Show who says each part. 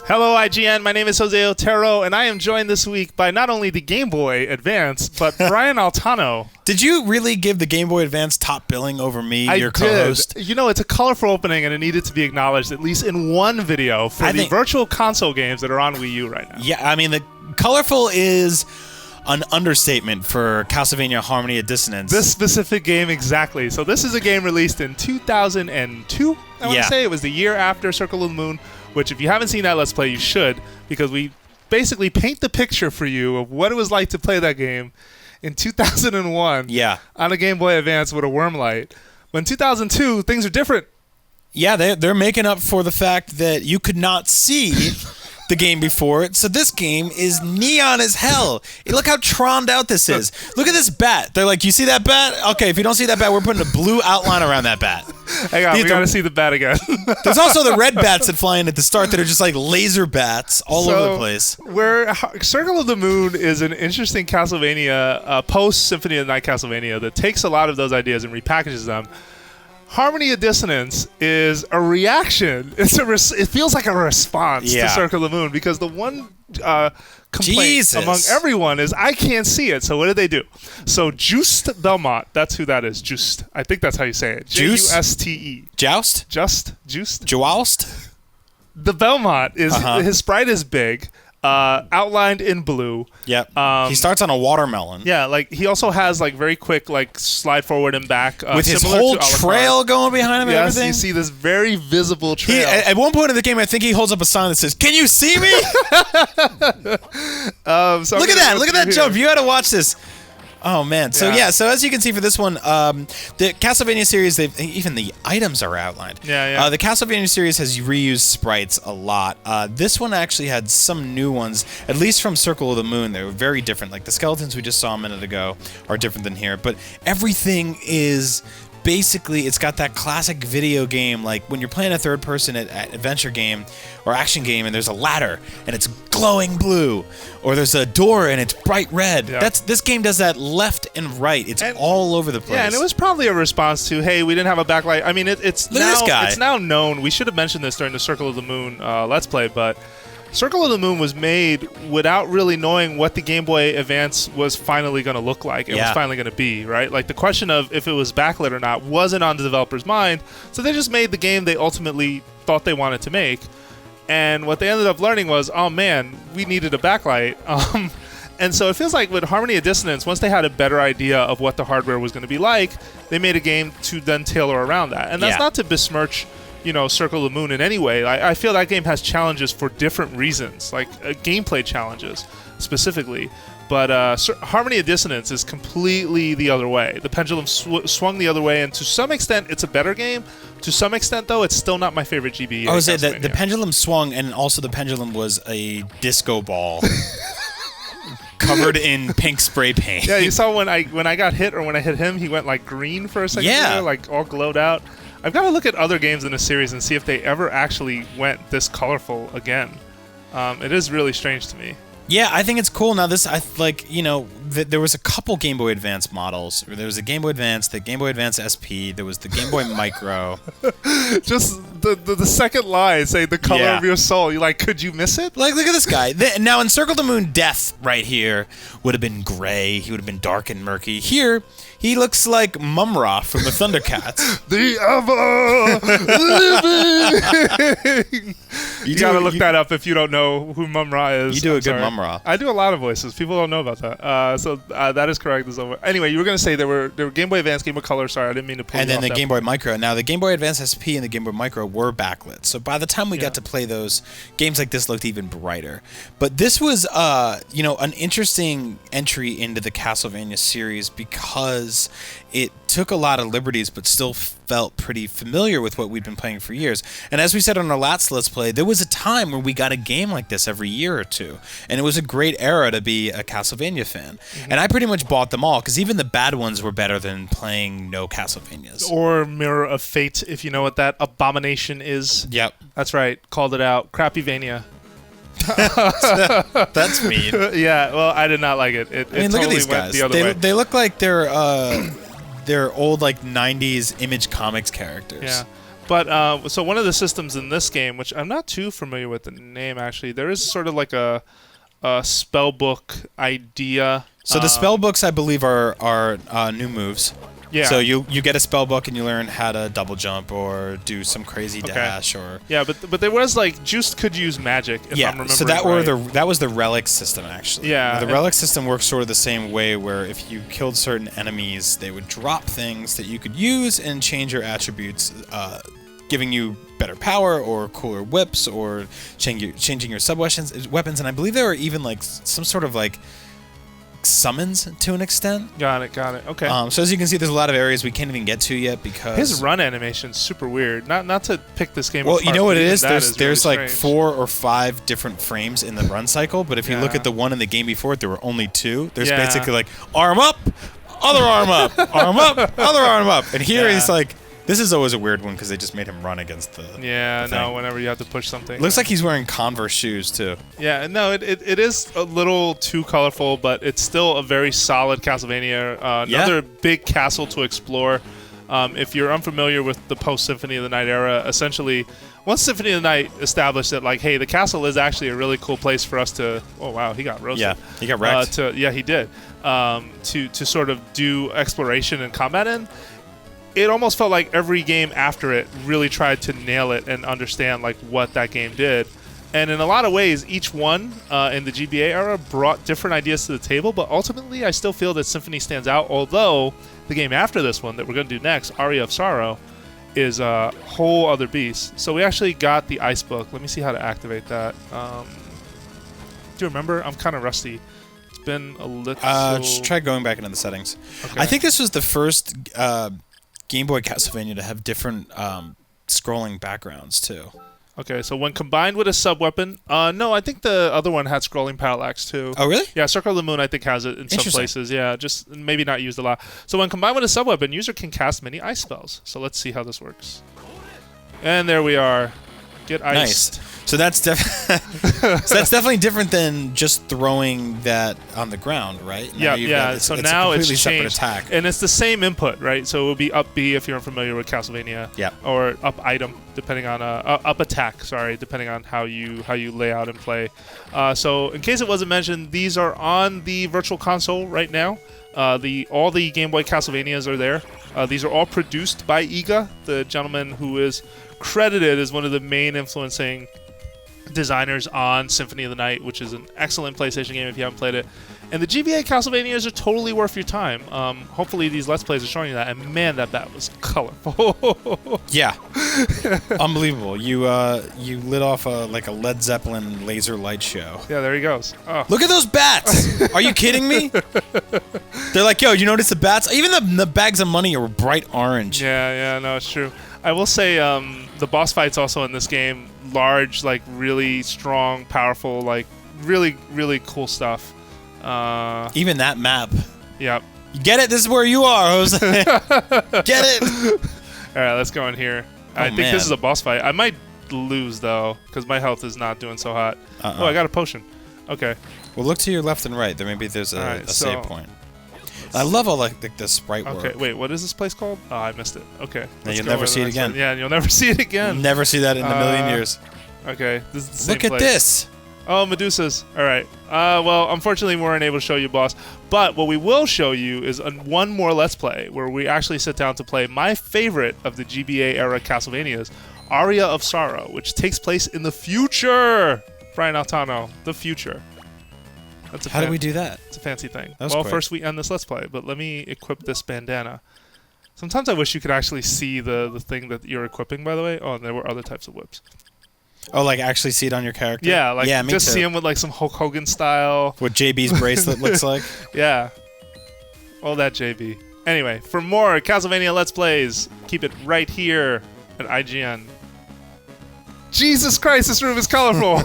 Speaker 1: Hello, IGN. My name is Jose Otero, and I am joined this week by not only the Game Boy Advance, but Brian Altano.
Speaker 2: Did you really give the Game Boy Advance top billing over me, your co-host?
Speaker 1: You know, it's a colorful opening, and it needed to be acknowledged, at least in one video, for the virtual console games that are on Wii U right now.
Speaker 2: Yeah, I mean, the colorful is an understatement for Castlevania Harmony of Dissonance.
Speaker 1: This specific game, exactly. So this is a game released in 2002, I want to say. It was the year after Circle of the Moon, which if you haven't seen that Let's Play, you should, because we basically paint the picture for you of what it was like to play that game in 2001 on a Game Boy Advance with a worm light. But in 2002, things are different.
Speaker 2: Yeah, they're making up for the fact that you could not see the game before it. So this game is neon as hell. Look how troned out this is. Look at this bat. They're like, you see that bat? Okay, if you don't see that bat, we're putting a blue outline around that bat.
Speaker 1: Hang on, we gotta see the bat again.
Speaker 2: There's also the red bats that fly in at the start that are just like laser bats all over the place.
Speaker 1: Where Circle of the Moon is an interesting Castlevania, post-Symphony of the Night Castlevania that takes a lot of those ideas and repackages them. Harmony of Dissonance is a reaction. It feels like a response to Circle of the Moon, because the one complaint among everyone is I can't see it. So what did they do? So Juste Belmont, that's who that is. Juste. I think that's how you say it. Juste.
Speaker 2: Joust?
Speaker 1: Juste?
Speaker 2: Joust?
Speaker 1: The Belmont is his sprite is big. Outlined in blue.
Speaker 2: Yep. He starts on a watermelon.
Speaker 1: Yeah, like he also has like very quick like slide forward and back
Speaker 2: with his whole trail going behiund him.
Speaker 1: Yes,
Speaker 2: and everything.
Speaker 1: You see this very visible trail.
Speaker 2: At one point in the game, I think he holds up a sign that says, "Can you see me?"
Speaker 1: So
Speaker 2: look at that! Look at that jump! You got to watch this. Oh man! So so as you can see for this one, the Castlevania series, even the items are outlined. The Castlevania series has reused sprites a lot. This one actually had some new ones, at least from Circle of the Moon. They were very different. Like the skeletons we just saw a minute ago are different than here, but everything is. Basically, it's got that classic video game, like when you're playing a third-person adventure game or action game, and there's a ladder and it's glowing blue, or there's a door and it's bright red. This game does that left and right. It's all over the place.
Speaker 1: Yeah, and it was probably a response to, hey, we didn't have a backlight. I mean, it's now known. We should have mentioned this during the Circle of the Moon Let's Play, but Circle of the Moon was made without really knowing what the Game Boy Advance was finally going to look like. It was finally going to be, right? Like the question of if it was backlit or not wasn't on the developer's mind. So they just made the game they ultimately thought they wanted to make. And what they ended up learning was, oh man, we needed a backlight. And so it feels like with Harmony of Dissonance, once they had a better idea of what the hardware was going to be like, they made a game to then tailor around that. And that's not to besmirch Circle of the Moon in any way. I feel that game has challenges for different reasons, like gameplay challenges specifically. But Harmony of Dissonance is completely the other way. The pendulum swung the other way, and to some extent, it's a better game. To some extent, though, it's still not my favorite GBA.
Speaker 2: I was saying that the pendulum swung, and also the pendulum was a disco ball. Covered in pink spray paint.
Speaker 1: Yeah, you saw when I got hit or when I hit him, he went like green for a second. Yeah, like all glowed out. I've got to look at other games in the series and see if they ever actually went this colorful again. It is really strange to me.
Speaker 2: Yeah, I think it's cool. Now this, there was a couple Game Boy Advance models. There was a Game Boy Advance, the Game Boy Advance SP. There was the Game Boy Micro.
Speaker 1: Just the second line saying the color of your soul. You're like, could you miss it?
Speaker 2: Like, look at this guy. Now in Circle of the Moon, Death right here would have been gray. He would have been dark and murky. Here, he looks like Mumra from the Thundercats.
Speaker 1: The ever living. You gotta look that up if you don't know who Mumra is.
Speaker 2: You do a good Mumra.
Speaker 1: I do a lot of voices. People don't know about that. So that is correct. Anyway, you were gonna say there were Game Boy Advance, Game Boy Color. Sorry, I didn't mean to pull.
Speaker 2: And then the Game Boy Micro. Now the Game Boy Advance SP and the Game Boy Micro were backlit. So by the time we got to play those, games like this looked even brighter. But this was an interesting entry into the Castlevania series because it took a lot of liberties, but still felt pretty familiar with what we'd been playing for years. And as we said on our last Let's Play, there was a time where we got a game like this every year or two. And it was a great era to be a Castlevania fan. Mm-hmm. And I pretty much bought them all, because even the bad ones were better than playing no Castlevanias.
Speaker 1: Or Mirror of Fate, if you know what that abomination is.
Speaker 2: Yep.
Speaker 1: That's right. Called it out. Crappyvania.
Speaker 2: That's mean.
Speaker 1: Yeah, well, I did not like it.
Speaker 2: I mean, look at these guys. They look like they're old like 90s Image Comics characters.
Speaker 1: Yeah. But so one of the systems in this game, which I'm not too familiar with the name actually, there is sort of like a spell book idea.
Speaker 2: So the spell books, I believe, are new moves.
Speaker 1: Yeah.
Speaker 2: So you get a spell book and you learn how to double jump or do some crazy dash or.
Speaker 1: Yeah, but there was like Juiced could use magic. If I'm remembering
Speaker 2: so that was the relic system actually.
Speaker 1: Yeah.
Speaker 2: The relic system works sort of the same way, where if you killed certain enemies, they would drop things that you could use and change your attributes, giving you better power or cooler whips or changing your sub weapons. And I believe there were even like some sort of like summons to an extent.
Speaker 1: Got it. Okay.
Speaker 2: So as you can see, there's a lot of areas we can't even get to yet because
Speaker 1: his run animation's super weird. Not to pick this game
Speaker 2: well,
Speaker 1: apart.
Speaker 2: You know what it is? There's
Speaker 1: really
Speaker 2: like 4 or 5 different frames in the run cycle, but if you look at the one in the game before it, there were only 2. There's basically like arm up, other arm up, arm up, other arm up. And here he's like, this is always a weird one because they just made him run against the thing.
Speaker 1: Whenever you have to push something.
Speaker 2: Looks like he's wearing Converse shoes too.
Speaker 1: Yeah, no, it is a little too colorful, but it's still a very solid Castlevania. Another big castle to explore. If you're unfamiliar with the post-Symphony of the Night era, essentially, once Symphony of the Night established that, like, hey, the castle is actually a really cool place for us to... Oh, wow, he got roasted.
Speaker 2: Yeah, he got wrecked.
Speaker 1: He did. To sort of do exploration and combat in. It almost felt like every game after it really tried to nail it and understand like what that game did. And in a lot of ways, each one in the GBA era brought different ideas to the table, but ultimately I still feel that Symphony stands out, although the game after this one that we're going to do next, Aria of Sorrow, is a whole other beast. So we actually got the ice book. Let me see how to activate that. Do you remember? I'm kind of rusty. It's been a little...
Speaker 2: Just try going back into the settings. Okay. I think this was the first... Game Boy Castlevania to have different scrolling backgrounds too.
Speaker 1: Okay, so when combined with a sub-weapon... no, I think the other one had scrolling parallax too.
Speaker 2: Oh, really?
Speaker 1: Yeah, Circle of the Moon I think has it in some places. Yeah, just maybe not used a lot. So when combined with a sub-weapon, user can cast many ice spells. So let's see how this works. And there we are. Get iced.
Speaker 2: Nice. So that's definitely different than just throwing that on the ground, right?
Speaker 1: Yeah. So now it's changed,
Speaker 2: separate attack,
Speaker 1: and it's the same input, right? So it would be up B if you're unfamiliar with Castlevania, or up item depending on up attack. Sorry, depending on how you lay out and play. So in case it wasn't mentioned, these are on the Virtual Console right now. All the Game Boy Castlevanias are there. These are all produced by Iga, the gentleman who is credited as one of the main influencing designers on Symphony of the Night, which is an excellent PlayStation game if you haven't played it. And the GBA Castlevanias are totally worth your time. Hopefully these Let's Plays are showing you that. And man, that bat was colorful.
Speaker 2: Yeah. Unbelievable. You lit off like a Led Zeppelin laser light show.
Speaker 1: Yeah, there he goes. Oh.
Speaker 2: Look at those bats! Are you kidding me? They're like, yo, you notice the bats? Even the bags of money are bright orange.
Speaker 1: Yeah, no, it's true. I will say the boss fights also in this game, large, like really strong, powerful, like really, really cool stuff.
Speaker 2: Even that map.
Speaker 1: Yep.
Speaker 2: You get it? This is where you are, Jose. Get it?
Speaker 1: All right, let's go in here. I think this is a boss fight. I might lose, though, because my health is not doing so hot. Oh, I got a potion. Okay.
Speaker 2: Well, look to your left and right. Maybe there's a save point. I love all like the sprite work.
Speaker 1: Okay, wait, what is this place called? Oh, I missed it. Okay.
Speaker 2: And you'll never see it again.
Speaker 1: Yeah, and you'll never see it again.
Speaker 2: You'll never see that in a million years.
Speaker 1: Okay, this is the same
Speaker 2: place. Look at this.
Speaker 1: Oh, Medusas. All right. Well, unfortunately, we weren't able to show you, boss. But what we will show you is one more Let's Play where we actually sit down to play my favorite of the GBA era Castlevanias, Aria of Sorrow, which takes place in the future. Brian Altano, the future.
Speaker 2: How do we do that?
Speaker 1: It's a fancy thing. Well, first we end this Let's Play, but let me equip this bandana. Sometimes I wish you could actually see the thing that you're equipping, by the way. Oh, and there were other types of whips.
Speaker 2: Oh, like actually see it on your character?
Speaker 1: Yeah, like just see him with like some Hulk Hogan style.
Speaker 2: What JB's bracelet looks like?
Speaker 1: Yeah. All that JB. Anyway, for more Castlevania Let's Plays, keep it right here at IGN. Jesus Christ, this room is colorful!